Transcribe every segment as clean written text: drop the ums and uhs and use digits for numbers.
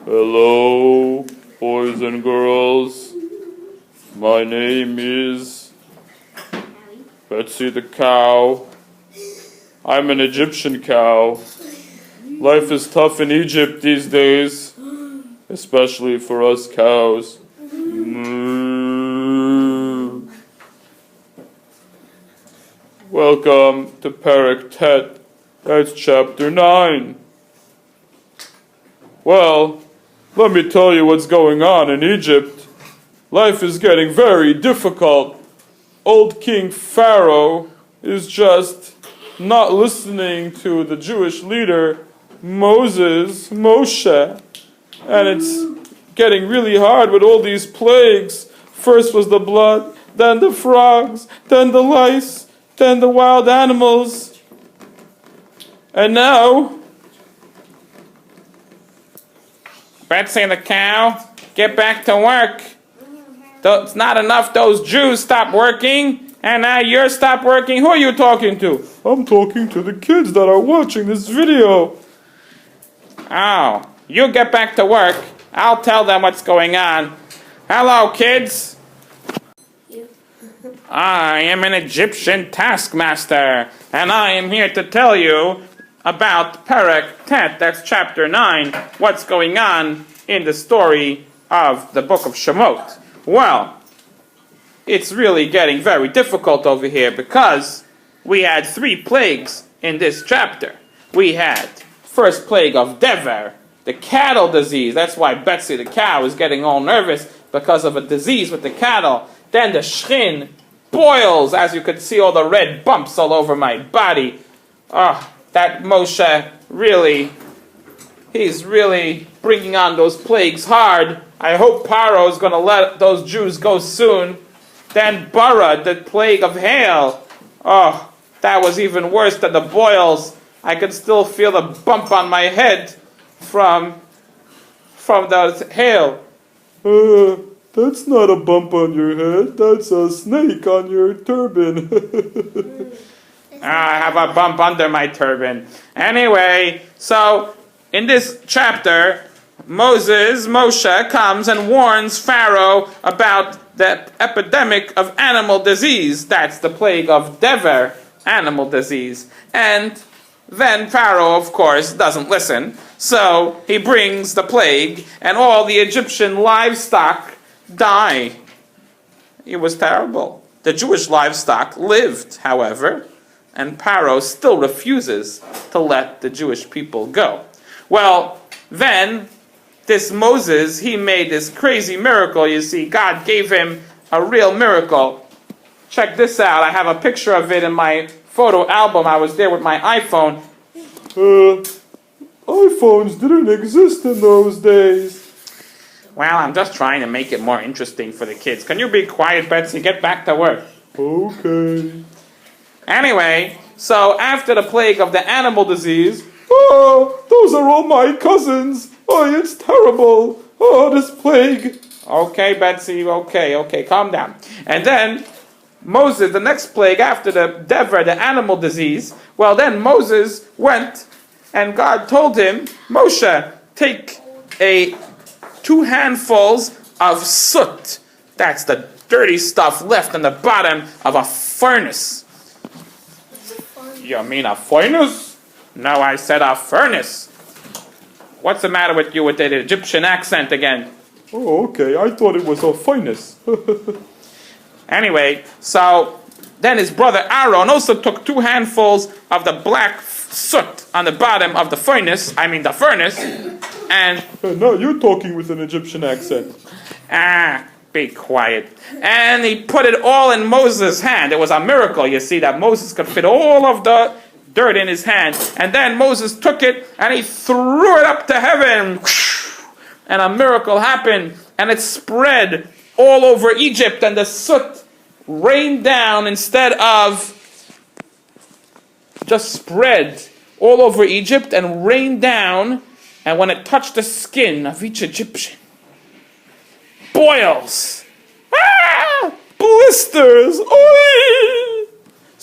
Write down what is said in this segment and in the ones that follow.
Hello, boys and girls. My name is Betsy the cow. I'm an Egyptian cow. Life is tough in Egypt these days, especially for us cows. Welcome to Perek Tet. That's chapter 9. Well, let me tell you what's going on in Egypt. Life is getting very difficult. Old King Pharaoh is just not listening to the Jewish leader, Moshe, and it's getting really hard with all these plagues. First was the blood, then the frogs, then the lice, then the wild animals, and now... Betsy the cow, get back to work. It's not enough those Jews stopped working, and now you're stopped working. Who are you talking to? I'm talking to the kids that are watching this video. Oh, you get back to work. I'll tell them what's going on. Hello, kids. I am an Egyptian taskmaster, and I am here to tell you about Perek Tet, that's chapter 9, what's going on in the story of the book of Shemot. Well, it's really getting very difficult over here because we had 3 plagues in this chapter. We had first plague of Dever, the cattle disease. That's why Betsy the cow is getting all nervous because of a disease with the cattle. Then the Shchin, boils, as you can see all the red bumps all over my body. That Moshe he's really bringing on those plagues hard. I hope Paro is going to let those Jews go soon. Then Bara, the plague of hail. Oh, that was even worse than the boils. I can still feel the bump on my head from the hail. That's not a bump on your head. That's a snake on your turban. I have a bump under my turban. Anyway, so in this chapter, Moshe comes and warns Pharaoh about the epidemic of animal disease. That's the plague of Dever, animal disease. And then Pharaoh, of course, doesn't listen. So he brings the plague, and all the Egyptian livestock die. It was terrible. The Jewish livestock lived, however, and Pharaoh still refuses to let the Jewish people go. Well, then, this Moses, he made this crazy miracle. You see, God gave him a real miracle. Check this out. I have a picture of it in my photo album. I was there with my iPhone. iPhones didn't exist in those days. Well, I'm just trying to make it more interesting for the kids. Can you be quiet, Betsy? Get back to work. Okay. Anyway, so after the plague of the animal disease, those are all my cousins. Oh, it's terrible. Oh, this plague. Okay, Betsy, okay, calm down. And then Moses, the next plague after the Dever, the animal disease, well then Moses went and God told him, Moshe, take 2 handfuls of soot. That's the dirty stuff left on the bottom of a furnace. You mean a furnace? No, I said a furnace. What's the matter with you with that Egyptian accent again? Oh, okay. I thought it was a furnace. Anyway, so then his brother Aaron also took 2 handfuls of the black soot on the bottom of the furnace, and... Now you're talking with an Egyptian accent. Be quiet. And he put it all in Moses' hand. It was a miracle, you see, that Moses could fit all of the dirt in his hand. And then Moses took it and he threw it up to heaven. And a miracle happened. And it spread all over Egypt. And the soot rained down instead of just spread all over Egypt and rained down. And when it touched the skin of each Egyptian, boils, blisters, oy!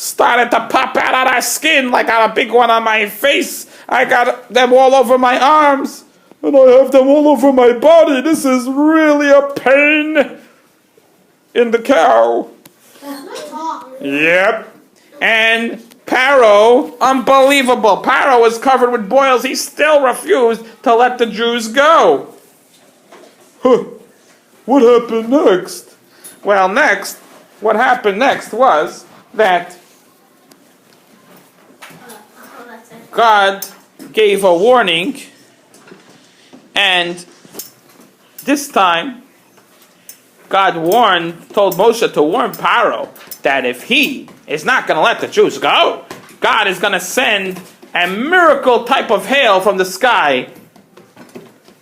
started to pop out of our skin. Like I got a big one on my face. I got them all over my arms. And I have them all over my body. This is really a pain in the cow. Yep. And Paro, unbelievable. Paro was covered with boils. He still refused to let the Jews go. Huh. What happened next? Well, what happened next was that God gave a warning, and this time God told Moshe to warn Paro that if he is not going to let the Jews go, God is going to send a miracle type of hail from the sky.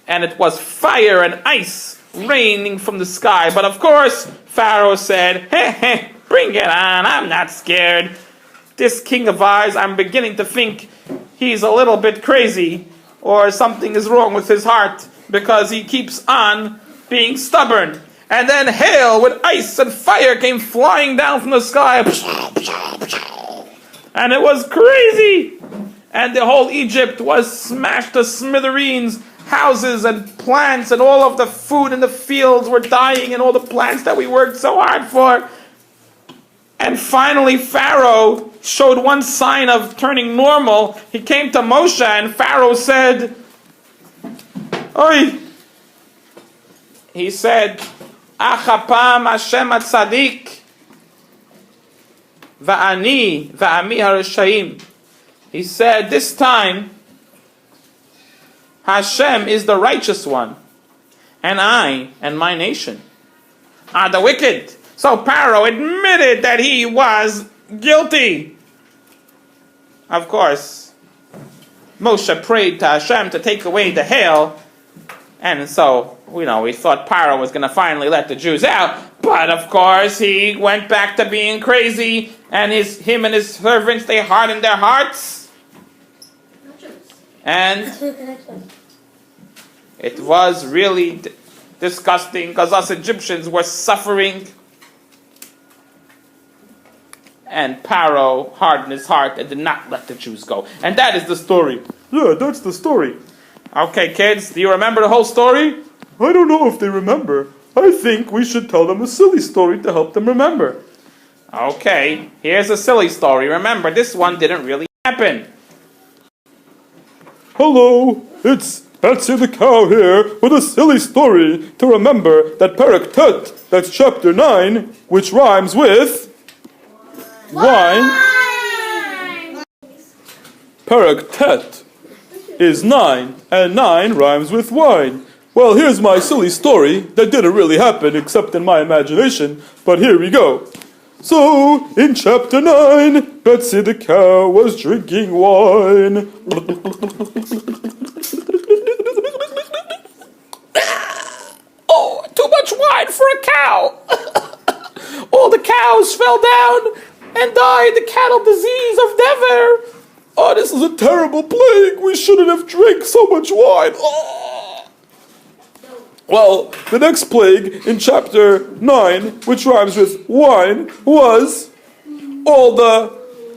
And it was fire and ice raining from the sky. But of course, Pharaoh said, hey, bring it on, I'm not scared. This king of ours, I'm beginning to think he's a little bit crazy, or something is wrong with his heart, because he keeps on being stubborn. And then hail with ice and fire came flying down from the sky. And it was crazy. And the whole Egypt was smashed to smithereens. Houses and plants and all of the food in the fields were dying, and all the plants that we worked so hard for. And finally Pharaoh showed one sign of turning normal. He came to Moshe, and Pharaoh said, Oi! He said, Achapam Hashem Atzadik Va'ani Harashayim. He said, this time Hashem is the righteous one, and I and my nation are the wicked. So Pharaoh admitted that he was guilty. Of course, Moshe prayed to Hashem to take away the hail, and so, we thought Pharaoh was going to finally let the Jews out, but of course he went back to being crazy, and him and his servants, they hardened their hearts. And it was really disgusting, because us Egyptians were suffering. And Pharaoh hardened his heart and did not let the Jews go. And that is the story. Yeah, that's the story. Okay, kids, do you remember the whole story? I don't know if they remember. I think we should tell them a silly story to help them remember. Okay, here's a silly story. Remember, this one didn't really happen. Hello, it's Betsy the Cow here with a silly story to remember that Perek Tet, that's chapter 9, which rhymes with wine. Perek Tet is 9, and 9 rhymes with wine. Well, here's my silly story that didn't really happen except in my imagination, but here we go. So, in chapter 9, Betsy the cow was drinking wine. Oh, too much wine for a cow. All the cows fell down and died the cattle disease of Dever. Oh, this is a terrible plague. We shouldn't have drank so much wine. Oh. Well, the next plague in chapter 9, which rhymes with wine, was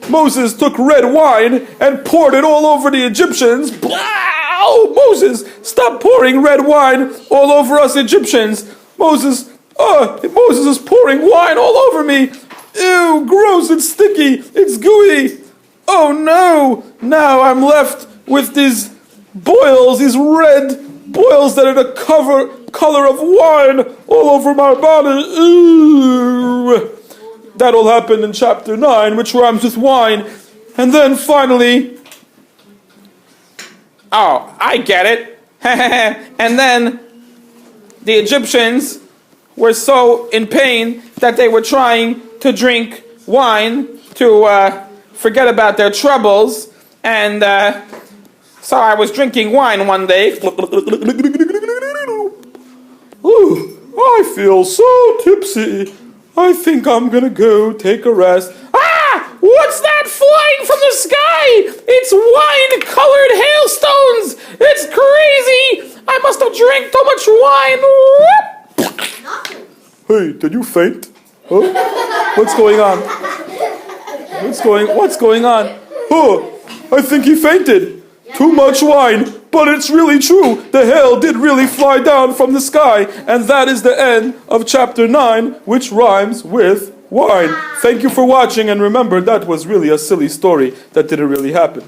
Moses took red wine and poured it all over the Egyptians. Oh, Moses, stop pouring red wine all over us Egyptians. Moses is pouring wine all over me. Ew, gross, it's sticky, it's gooey. Oh no, now I'm left with these boils, these red boils that are the color of wine all over my body. Ew. That'll happen in chapter 9, which rhymes with wine. And then finally, oh, I get it. And then the Egyptians were so in pain that they were trying to drink wine to forget about their troubles. And so I was drinking wine one day. Ooh, I feel so tipsy. I think I'm gonna go take a rest. Ah! What's that flying from the sky? It's wine-colored hailstones! It's crazy! I must have drank too much wine. Hey, did you faint? Huh? What's going on? What's going on? Oh, I think he fainted. Too much wine. But it's really true. The hail did really fly down from the sky. And that is the end of chapter 9, which rhymes with wine. Thank you for watching, and remember, that was really a silly story that didn't really happen.